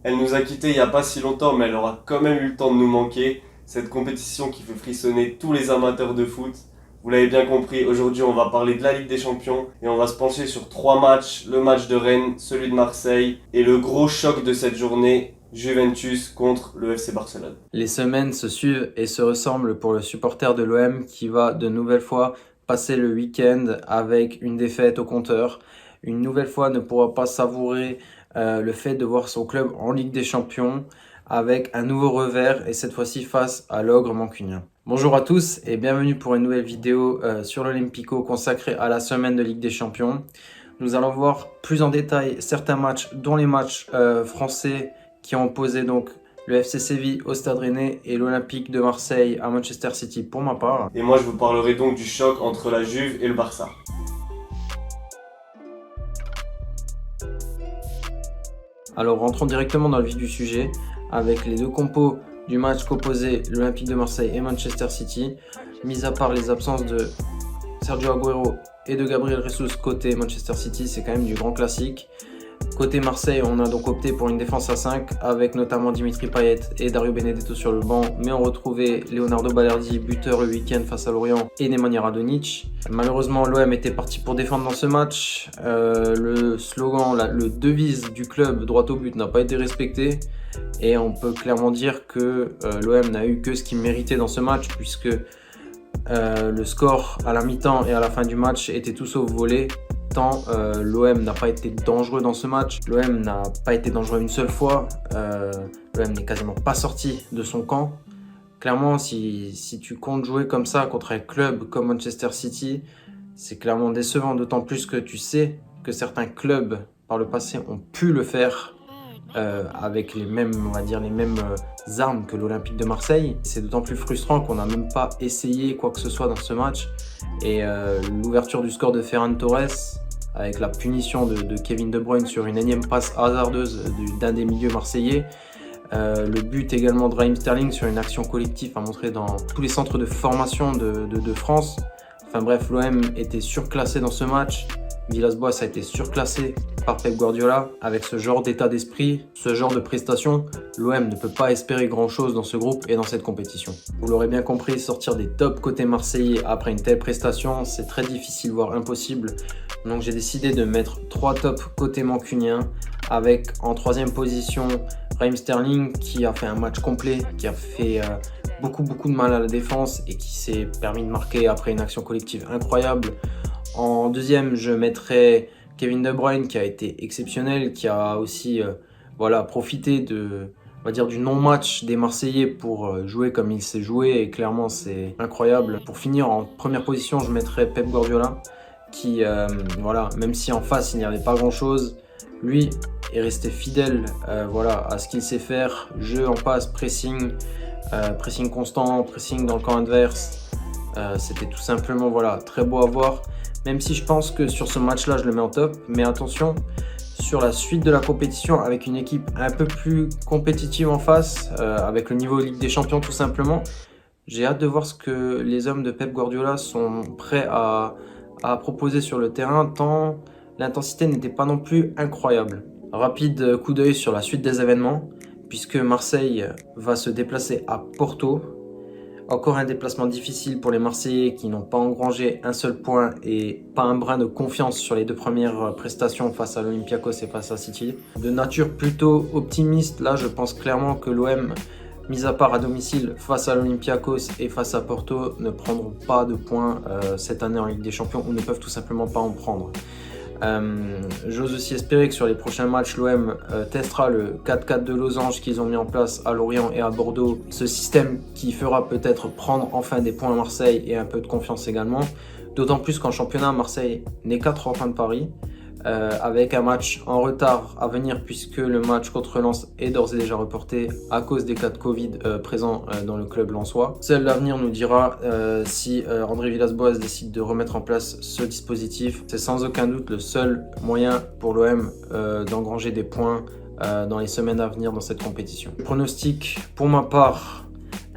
Elle nous a quittés il n'y a pas si longtemps, mais elle aura quand même eu le temps de nous manquer. Cette compétition qui fait frissonner tous les amateurs de foot. Vous l'avez bien compris, aujourd'hui on va parler de la Ligue des Champions et on va se pencher sur trois matchs. Le match de Rennes, celui de Marseille et le gros choc de cette journée, Juventus contre le FC Barcelone. Les semaines se suivent et se ressemblent pour le supporter de l'OM qui va de nouvelle fois passer le week-end avec une défaite au compteur. Une nouvelle fois ne pourra pas savourer le fait de voir son club en Ligue des Champions avec un nouveau revers et cette fois-ci face à l'ogre mancunien. Bonjour à tous et bienvenue pour une nouvelle vidéo sur l'Olympico consacrée à la semaine de Ligue des Champions. Nous allons voir plus en détail certains matchs, dont les matchs français qui ont opposé donc le FC Séville au Stade Rennais et l'Olympique de Marseille à Manchester City pour ma part. Et moi je vous parlerai donc du choc entre la Juve et le Barça. Alors rentrons directement dans le vif du sujet avec les deux compos du match qu'opposaient l'Olympique de Marseille et Manchester City, mis à part les absences de Sergio Agüero et de Gabriel Jesus côté Manchester City, c'est quand même du grand classique. Côté Marseille, on a donc opté pour une défense à 5 avec notamment Dimitri Payet et Dario Benedetto sur le banc, mais on retrouvait Leonardo Balerdi, buteur le week-end face à Lorient, et Nemanja Radonjic. Malheureusement, l'OM était parti pour défendre dans ce match. Le slogan, le devise du club droit au but n'a pas été respecté et on peut clairement dire que l'OM n'a eu que ce qu'il méritait dans ce match puisque le score à la mi-temps et à la fin du match était tout sauf volé. Tant l'OM n'a pas été dangereux dans ce match. L'OM n'a pas été dangereux une seule fois. L'OM n'est quasiment pas sorti de son camp. Clairement, si tu comptes jouer comme ça contre un club comme Manchester City, c'est clairement décevant, d'autant plus que tu sais que certains clubs par le passé ont pu le faire avec les mêmes, on va dire, les mêmes armes que l'Olympique de Marseille. C'est d'autant plus frustrant qu'on n'a même pas essayé quoi que ce soit dans ce match. Et l'ouverture du score de Ferran Torres avec la punition de Kevin De Bruyne sur une énième passe hasardeuse d'un des milieux marseillais. Le but également de Raheem Sterling sur une action collective à montrer dans tous les centres de formation de France. Enfin bref, l'OM était surclassé dans ce match. Villas-Boas a été surclassé par Pep Guardiola. Avec ce genre d'état d'esprit, ce genre de prestation, l'OM ne peut pas espérer grand-chose dans ce groupe et dans cette compétition. Vous l'aurez bien compris, sortir des tops côté marseillais après une telle prestation, c'est très difficile, voire impossible. Donc j'ai décidé de mettre 3 tops côté mancunien avec en troisième position Raheem Sterling qui a fait un match complet, qui a fait beaucoup de mal à la défense et qui s'est permis de marquer après une action collective incroyable. En deuxième, je mettrai Kevin De Bruyne qui a été exceptionnel, qui a aussi profité on va dire, du non-match des Marseillais pour jouer comme il s'est joué et clairement c'est incroyable. Pour finir, en première position, je mettrai Pep Guardiola qui, même si en face il n'y avait pas grand-chose, lui est resté fidèle à ce qu'il sait faire, jeu en passe, pressing constant, pressing dans le camp adverse. C'était tout simplement très beau à voir. Même si je pense que sur ce match-là, je le mets en top. Mais attention, sur la suite de la compétition, avec une équipe un peu plus compétitive en face, avec le niveau Ligue des Champions tout simplement, j'ai hâte de voir ce que les hommes de Pep Guardiola sont prêts à proposer sur le terrain, tant l'intensité n'était pas non plus incroyable. Rapide coup d'œil sur la suite des événements, puisque Marseille va se déplacer à Porto. Encore un déplacement difficile pour les Marseillais qui n'ont pas engrangé un seul point et pas un brin de confiance sur les deux premières prestations face à l'Olympiakos et face à City. De nature plutôt optimiste, là je pense clairement que l'OM, mis à part à domicile face à l'Olympiakos et face à Porto, ne prendront pas de points cette année en Ligue des Champions ou ne peuvent tout simplement pas en prendre. J'ose aussi espérer que sur les prochains matchs, l'OM testera le 4-4 de losange qu'ils ont mis en place à Lorient et à Bordeaux. Ce système qui fera peut-être prendre enfin des points à Marseille et un peu de confiance également. D'autant plus qu'en championnat, Marseille n'est qu'à 3 points de Paris. Avec un match en retard à venir puisque le match contre Lens est d'ores et déjà reporté à cause des cas de Covid présents dans le club lensois. Seul l'avenir nous dira si André Villas-Boas décide de remettre en place ce dispositif. C'est sans aucun doute le seul moyen pour l'OM d'engranger des points dans les semaines à venir dans cette compétition. Le pronostic pour ma part,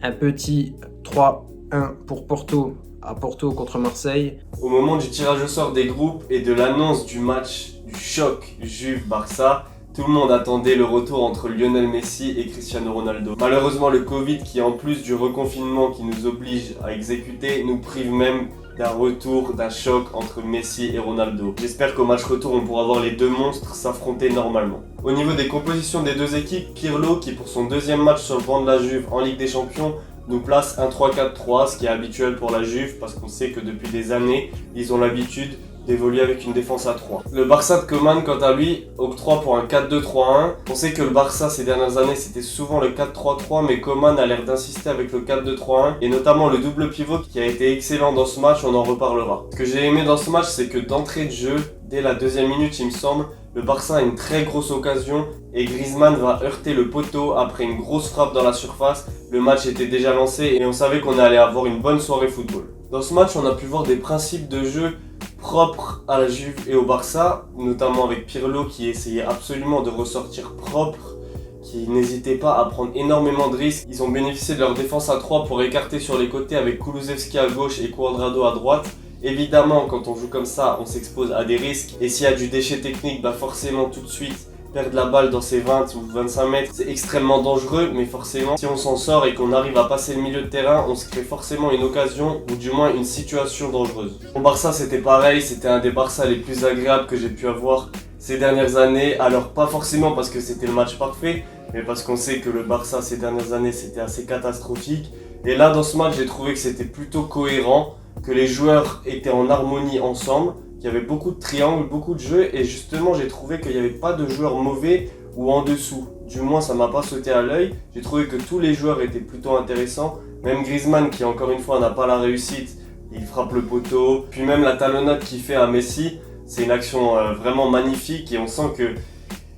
un petit 3-1 pour Porto à Porto contre Marseille. Au moment du tirage au sort des groupes et de l'annonce du match du choc Juve-Barça, Tout le monde attendait le retour entre Lionel Messi et Cristiano Ronaldo. Malheureusement, le Covid, qui en plus du reconfinement qui nous oblige à exécuter, nous prive même d'un retour, d'un choc entre Messi et Ronaldo. J'espère qu'au match retour, on pourra voir les deux monstres s'affronter normalement. Au niveau des compositions des deux équipes, Pirlo, qui pour son deuxième match sur le banc de la Juve en Ligue des Champions, nous place un 3-4-3, ce qui est habituel pour la Juve, parce qu'on sait que depuis des années, ils ont l'habitude d'évoluer avec une défense à 3. Le Barça de Koeman, quant à lui, octroie pour un 4-2-3-1. On sait que le Barça ces dernières années c'était souvent le 4-3-3, mais Koeman a l'air d'insister avec le 4-2-3-1, et notamment le double pivot qui a été excellent dans ce match, on en reparlera. Ce que j'ai aimé dans ce match, c'est que d'entrée de jeu, dès la deuxième minute il me semble, le Barça a une très grosse occasion et Griezmann va heurter le poteau après une grosse frappe dans la surface. Le match était déjà lancé et on savait qu'on allait avoir une bonne soirée football. Dans ce match, on a pu voir des principes de jeu propres à la Juve et au Barça, notamment avec Pirlo qui essayait absolument de ressortir propre, qui n'hésitait pas à prendre énormément de risques. Ils ont bénéficié de leur défense à 3 pour écarter sur les côtés avec Kulusevski à gauche et Cuadrado à droite. Évidemment, quand on joue comme ça, on s'expose à des risques et s'il y a du déchet technique, forcément tout de suite perdre la balle dans ses 20 ou 25 mètres, c'est extrêmement dangereux, mais forcément, si on s'en sort et qu'on arrive à passer le milieu de terrain, on se crée forcément une occasion ou du moins une situation dangereuse. Pour Barça, c'était pareil, c'était un des Barça les plus agréables que j'ai pu avoir ces dernières années. Alors pas forcément parce que c'était le match parfait, mais parce qu'on sait que le Barça ces dernières années c'était assez catastrophique. Et là, dans ce match, j'ai trouvé que c'était plutôt cohérent, que les joueurs étaient en harmonie ensemble. Il y avait beaucoup de triangles, beaucoup de jeux et justement j'ai trouvé qu'il n'y avait pas de joueurs mauvais ou en dessous. Du moins ça m'a pas sauté à l'œil. J'ai trouvé que tous les joueurs étaient plutôt intéressants. Même Griezmann qui encore une fois n'a pas la réussite, il frappe le poteau. Puis même la talonnade qu'il fait à Messi, c'est une action vraiment magnifique et on sent que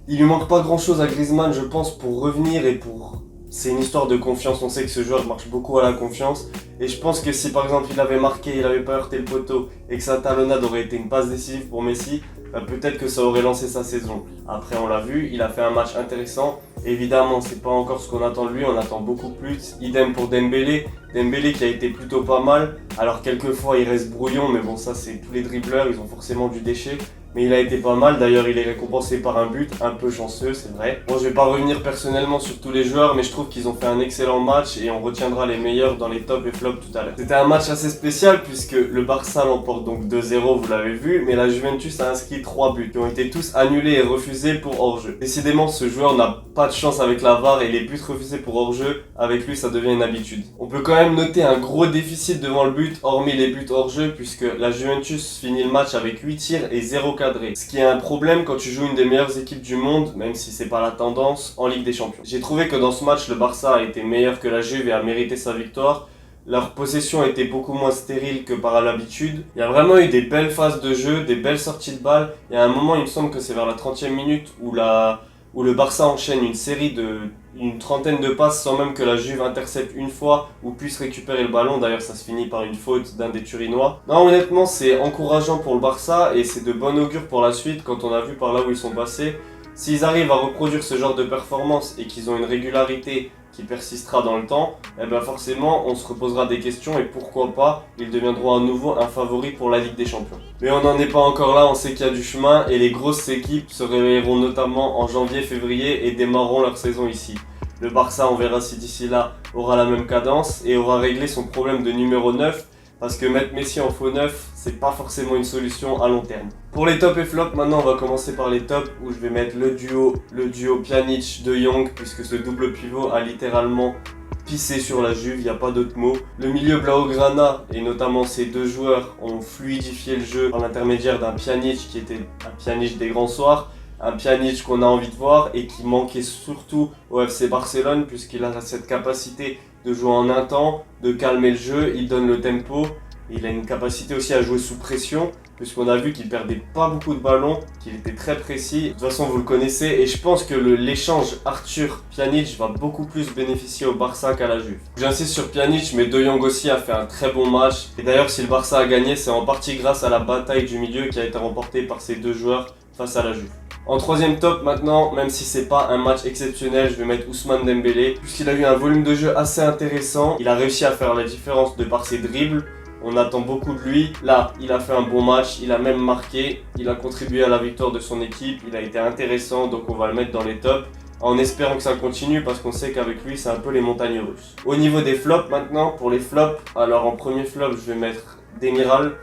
il lui manque pas grand chose à Griezmann je pense pour revenir et pour... C'est une histoire de confiance, on sait que ce joueur marche beaucoup à la confiance. Et je pense que si par exemple il avait marqué, il n'avait pas heurté le poteau et que sa talonnade aurait été une passe décisive pour Messi, peut-être que ça aurait lancé sa saison. Après on l'a vu, il a fait un match intéressant. Évidemment c'est pas encore ce qu'on attend de lui, on attend beaucoup plus. Idem pour Dembélé. Dembélé qui a été plutôt pas mal. Alors quelquefois il reste brouillon, mais bon ça c'est tous les dribbleurs, ils ont forcément du déchet. Mais il a été pas mal, d'ailleurs il est récompensé par un but, un peu chanceux c'est vrai. Bon je vais pas revenir personnellement sur tous les joueurs, mais je trouve qu'ils ont fait un excellent match et on retiendra les meilleurs dans les tops et flops tout à l'heure. C'était un match assez spécial puisque le Barça l'emporte donc 2-0, vous l'avez vu, mais la Juventus a inscrit 3 buts qui ont été tous annulés et refusés pour hors-jeu. Décidément ce joueur n'a pas de chance avec la VAR et les buts refusés pour hors-jeu, avec lui ça devient une habitude. On peut quand même noter un gros déficit devant le but, hormis les buts hors-jeu, puisque la Juventus finit le match avec 8 tirs et 0 cadré. Ce qui est un problème quand tu joues une des meilleures équipes du monde, même si c'est pas la tendance, en Ligue des Champions. J'ai trouvé que dans ce match, le Barça a été meilleur que la Juve et a mérité sa victoire. Leur possession était beaucoup moins stérile que par l'habitude. Il y a vraiment eu des belles phases de jeu, des belles sorties de balles. Il y a un moment, il me semble que c'est vers la 30e minute où le Barça enchaîne une série une trentaine de passes sans même que la Juve intercepte une fois ou puisse récupérer le ballon. D'ailleurs, ça se finit par une faute d'un des Turinois. Non, honnêtement, c'est encourageant pour le Barça et c'est de bon augure pour la suite quand on a vu par là où ils sont passés. S'ils arrivent à reproduire ce genre de performance et qu'ils ont une régularité qui persistera dans le temps, forcément on se reposera des questions et pourquoi pas, ils deviendront à nouveau un favori pour la Ligue des Champions. Mais on n'en est pas encore là, on sait qu'il y a du chemin et les grosses équipes se réveilleront notamment en janvier-février et démarreront leur saison ici. Le Barça, on verra si d'ici là aura la même cadence et aura réglé son problème de numéro 9, parce que mettre Messi en faux 9, c'est pas forcément une solution à long terme. Pour les tops et flops, maintenant on va commencer par les tops où je vais mettre le duo Pjanic-De Jong, puisque ce double pivot a littéralement pissé sur la Juve, il n'y a pas d'autre mot. Le milieu Blaugrana et notamment ces deux joueurs ont fluidifié le jeu par l'intermédiaire d'un Pjanic qui était un Pjanic des grands soirs. Un Pjanic qu'on a envie de voir et qui manquait surtout au FC Barcelone puisqu'il a cette capacité de jouer en un temps, de calmer le jeu, il donne le tempo. Il a une capacité aussi à jouer sous pression puisqu'on a vu qu'il perdait pas beaucoup de ballons, qu'il était très précis. De toute façon vous le connaissez et je pense que l'échange Arthur-Pjanic va beaucoup plus bénéficier au Barça qu'à la Juve. J'insiste sur Pjanic mais De Jong aussi a fait un très bon match. Et d'ailleurs si le Barça a gagné c'est en partie grâce à la bataille du milieu qui a été remportée par ces deux joueurs face à la Juve. En troisième top maintenant, même si c'est pas un match exceptionnel, je vais mettre Ousmane Dembélé puisqu'il a eu un volume de jeu assez intéressant. Il a réussi à faire la différence de par ses dribbles. On attend beaucoup de lui. Là, il a fait un bon match, il a même marqué, il a contribué à la victoire de son équipe, il a été intéressant, donc on va le mettre dans les tops. En espérant que ça continue parce qu'on sait qu'avec lui c'est un peu les montagnes russes. Au niveau des flops maintenant, pour les flops, alors en premier flop je vais mettre Demiral.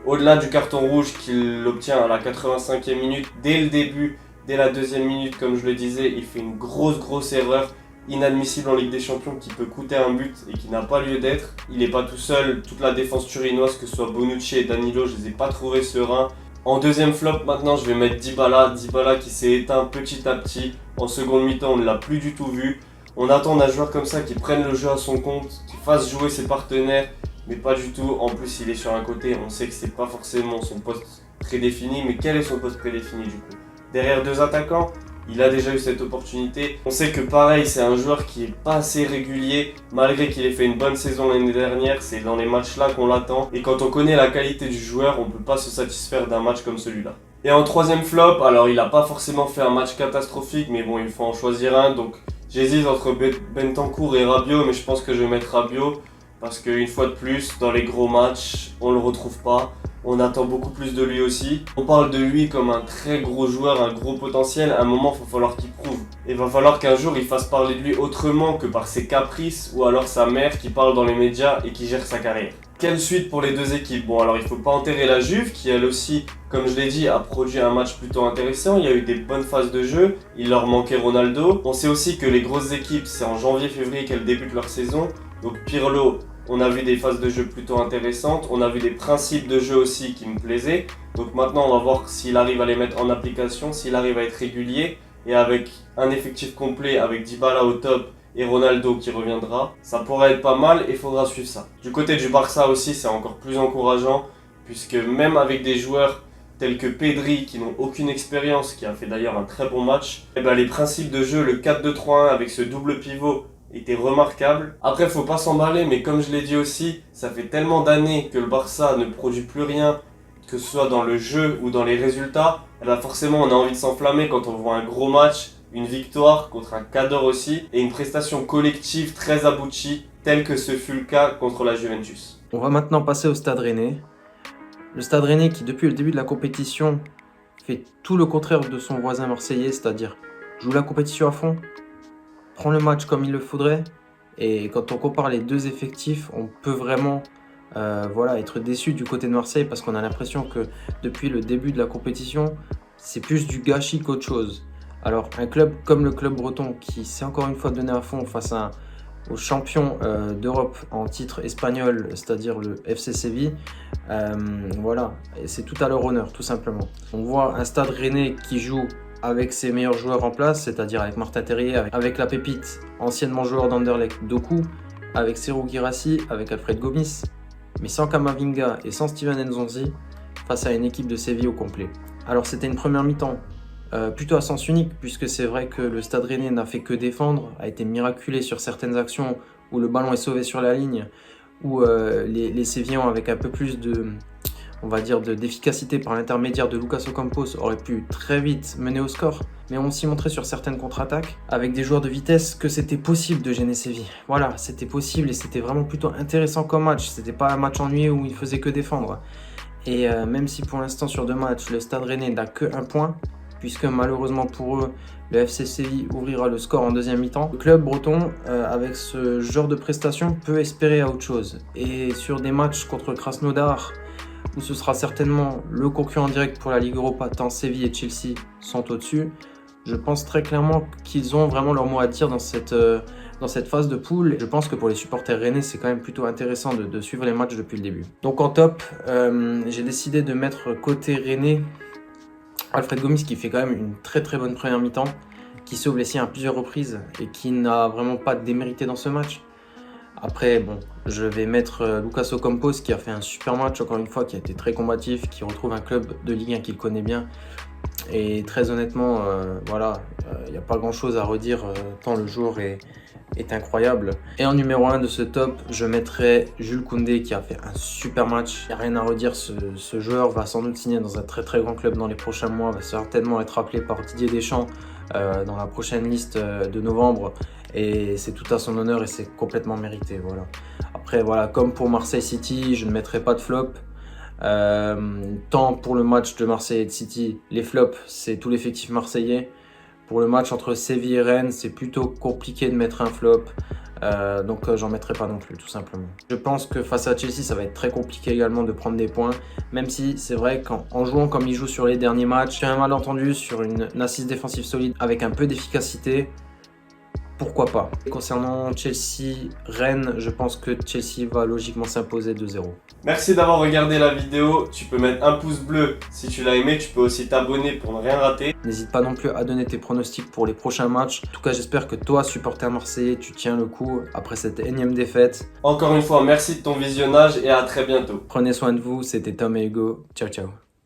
Au-delà du carton rouge qu'il obtient à la 85e minute, dès le début, dès la deuxième minute comme je le disais, il fait une grosse erreur inadmissible en Ligue des Champions qui peut coûter un but et qui n'a pas lieu d'être. Il n'est pas tout seul, toute la défense turinoise, que ce soit Bonucci et Danilo, je ne les ai pas trouvés sereins. En deuxième flop maintenant je vais mettre Dybala qui s'est éteint petit à petit. En seconde mi-temps on ne l'a plus du tout vu. On attend d'un joueur comme ça qui prenne le jeu à son compte, qui fasse jouer ses partenaires, mais pas du tout. En plus il est sur un côté, on sait que c'est pas forcément son poste prédéfini, mais quel est son poste prédéfini du coup? Derrière deux attaquants, il a déjà eu cette opportunité. On sait que pareil, c'est un joueur qui est pas assez régulier, malgré qu'il ait fait une bonne saison l'année dernière. C'est dans les matchs là qu'on l'attend. Et quand on connaît la qualité du joueur, on peut pas se satisfaire d'un match comme celui-là. Et en troisième flop, alors il a pas forcément fait un match catastrophique, mais bon, il faut en choisir un. Donc j'hésite entre Bentancur et Rabiot, mais je pense que je vais mettre Rabiot. Parce qu'une fois de plus, dans les gros matchs, on le retrouve pas. On attend beaucoup plus de lui aussi. On parle de lui comme un très gros joueur, un gros potentiel. À un moment, il va falloir qu'il prouve. Et il va falloir qu'un jour, il fasse parler de lui autrement que par ses caprices ou alors sa mère qui parle dans les médias et qui gère sa carrière. Quelle suite pour les deux équipes? Bon, alors il ne faut pas enterrer la Juve qui, elle aussi, comme je l'ai dit, a produit un match plutôt intéressant. Il y a eu des bonnes phases de jeu. Il leur manquait Ronaldo. On sait aussi que les grosses équipes, c'est en janvier-février qu'elles débutent leur saison. Donc Pirlo, on a vu des phases de jeu plutôt intéressantes, on a vu des principes de jeu aussi qui me plaisaient. Donc maintenant on va voir s'il arrive à les mettre en application, s'il arrive à être régulier. Et avec un effectif complet, avec Dybala au top et Ronaldo qui reviendra, ça pourrait être pas mal et il faudra suivre ça. Du côté du Barça aussi, c'est encore plus encourageant, puisque même avec des joueurs tels que Pedri qui n'ont aucune expérience, qui a fait d'ailleurs un très bon match, et ben les principes de jeu, le 4-2-3-1 avec ce double pivot, était remarquable. Après, faut pas s'emballer, mais comme je l'ai dit aussi, ça fait tellement d'années que le Barça ne produit plus rien, que ce soit dans le jeu ou dans les résultats. Et ben forcément, on a envie de s'enflammer quand on voit un gros match, une victoire contre un Cador aussi, et une prestation collective très aboutie, telle que ce fut le cas contre la Juventus. On va maintenant passer au Stade Rennais. Le Stade Rennais qui, depuis le début de la compétition, fait tout le contraire de son voisin marseillais, c'est-à-dire joue la compétition à fond, prend le match comme il le faudrait. Et quand on compare les deux effectifs, on peut vraiment être déçu du côté de Marseille parce qu'on a l'impression que depuis le début de la compétition, c'est plus du gâchis qu'autre chose. Alors un club comme le club breton qui s'est encore une fois donné à fond face au champion d'Europe en titre espagnol, c'est-à-dire le FC Séville, et c'est tout à leur honneur tout simplement. On voit un Stade Rennais qui joue avec ses meilleurs joueurs en place, c'est-à-dire avec Martin Terrier, avec la pépite, anciennement joueur d'Anderlecht, Doku, avec Serhou Guirassy, avec Alfred Gomis, mais sans Camavinga et sans Steven Nzonzi, face à une équipe de Séville au complet. Alors c'était une première mi-temps plutôt à sens unique, puisque c'est vrai que le Stade Rennais n'a fait que défendre, a été miraculé sur certaines actions où le ballon est sauvé sur la ligne, où les Sévillans avec un peu plus d'efficacité par l'intermédiaire de Lucas Ocampos auraient pu très vite mener au score, mais ont aussi montré sur certaines contre-attaques avec des joueurs de vitesse que c'était possible de gêner Séville. Voilà, c'était possible et c'était vraiment plutôt intéressant comme match. C'était pas un match ennuyeux où il faisait que défendre. Et même si pour l'instant sur deux matchs, le Stade Rennais n'a que un point, puisque malheureusement pour eux, le FC Séville ouvrira le score en deuxième mi-temps. Le club breton, avec ce genre de prestations, peut espérer à autre chose. Et sur des matchs contre Krasnodar, où ce sera certainement le concurrent direct pour la Ligue Europa, tant Séville et Chelsea sont au-dessus, je pense très clairement qu'ils ont vraiment leur mot à dire dans cette phase de poule. Et je pense que pour les supporters rennais, c'est quand même plutôt intéressant de suivre les matchs depuis le début. Donc en top, j'ai décidé de mettre côté rennais Alfred Gomis qui fait quand même une très très bonne première mi-temps, qui s'est blessé à plusieurs reprises et qui n'a vraiment pas démérité dans ce match. Après, bon, je vais mettre Lucas Ocampos qui a fait un super match, encore une fois, qui a été très combatif, qui retrouve un club de Ligue 1 qu'il connaît bien. Et très honnêtement, il n'y a pas grand-chose à redire, tant le joueur est incroyable. Et en numéro 1 de ce top, je mettrai Jules Koundé qui a fait un super match. Il n'y a rien à redire, ce joueur va sans doute signer dans un très très grand club dans les prochains mois, va certainement être appelé par Didier Deschamps dans la prochaine liste de novembre. Et c'est tout à son honneur et c'est complètement mérité. Voilà. Après, voilà, comme pour Marseille City, je ne mettrai pas de flop. Tant pour le match de Marseille et de City, les flops, c'est tout l'effectif marseillais. Pour le match entre Séville et Rennes, c'est plutôt compliqué de mettre un flop. Donc j'en mettrai pas non plus, tout simplement. Je pense que face à Chelsea, ça va être très compliqué également de prendre des points. Même si c'est vrai qu'en jouant comme ils jouent sur les derniers matchs, sur un malentendu, sur une assise défensive solide avec un peu d'efficacité, pourquoi pas. Concernant Chelsea-Rennes, je pense que Chelsea va logiquement s'imposer 2-0. Merci d'avoir regardé la vidéo. Tu peux mettre un pouce bleu si tu l'as aimé. Tu peux aussi t'abonner pour ne rien rater. N'hésite pas non plus à donner tes pronostics pour les prochains matchs. En tout cas, j'espère que toi, supporter marseillais, tu tiens le coup après cette énième défaite. Encore une fois, merci de ton visionnage et à très bientôt. Prenez soin de vous, c'était Tom et Hugo. Ciao, ciao.